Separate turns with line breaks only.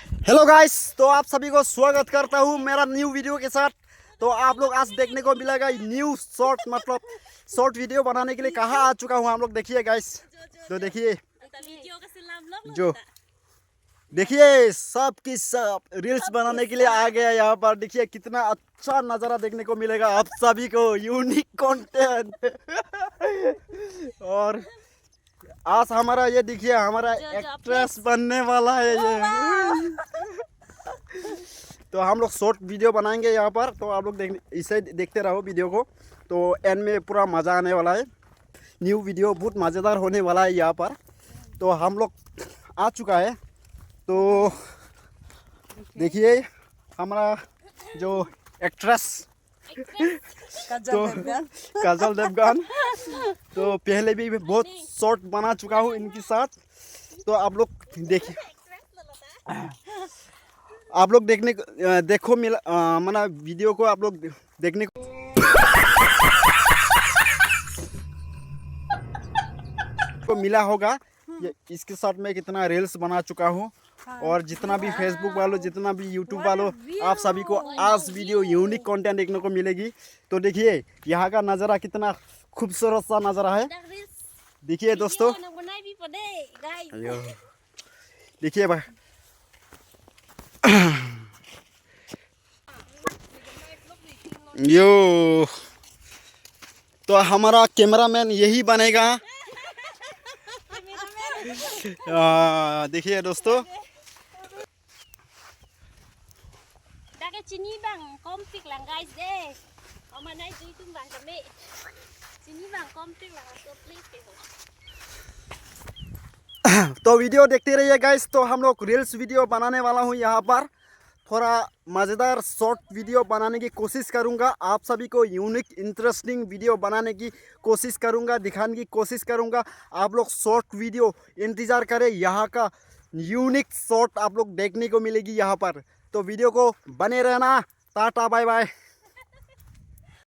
Hello guys, तो आप सभी को स्वागत करता हूँ मेरा न्यू वीडियो के साथ। तो आप लोग आज देखने को मिलेगा न्यू शॉर्ट मतलब शॉर्ट वीडियो बनाने के लिए कहाँ आ चुका हूँ हम लोग। देखिए गाइस, तो देखिए जो देखिए सब की सब रील्स बनाने के लिए आ गया यहाँ पर। देखिए कितना अच्छा नज़ारा देखने को मिलेगा आप सभी को, यूनिक कंटेंट। और आज हमारा ये देखिए हमारा एक्ट्रेस बनने वाला है ये। तो हम लोग शॉर्ट वीडियो बनाएंगे यहाँ पर, तो आप लोग इसे देखते रहो वीडियो को। तो एंड में पूरा मज़ा आने वाला है। न्यू वीडियो बहुत मज़ेदार होने वाला है यहाँ पर। तो हम लोग आ चुका है, तो देखिए हमारा जो एक्ट्रेस तो काजल देवगन, तो पहले भी बहुत शॉर्ट बना चुका हूँ इनके साथ। तो आप लोग देखिए, आप लोग देखो मिला वीडियो को आप लोग देखने को मिला होगा। ये इसके साथ मैं कितना रील्स बना चुका हूँ। और जितना भी फेसबुक वालों, जितना भी यूट्यूब वालों, आप सभी को आज वीडियो यूनिक कंटेंट देखने को मिलेगी। तो देखिए यहाँ का नज़ारा कितना खूबसूरत सा नज़ारा है। देखिए दोस्तों, देखिए भाई, यो तो हमारा कैमरामैन यही बनेगा। देखिए दोस्तों,
Sini bang, kompik lang guys deh. Oma naik itu bang kami. Sini bang, kompik lang so please देखो।
तो वीडियो देखते रहिए गाइस। तो हम लोग रील्स वीडियो बनाने वाला हूँ यहाँ पर। थोड़ा मज़ेदार शॉर्ट वीडियो बनाने की कोशिश करूँगा, आप सभी को यूनिक इंटरेस्टिंग वीडियो बनाने की कोशिश करूँगा, दिखाने की कोशिश करूँगा। आप लोग शॉर्ट वीडियो इंतज़ार करें, यहाँ का यूनिक शॉर्ट आप लोग देखने को मिलेगी यहाँ पर। तो वीडियो को बने रहना। टाटा बाय बाय।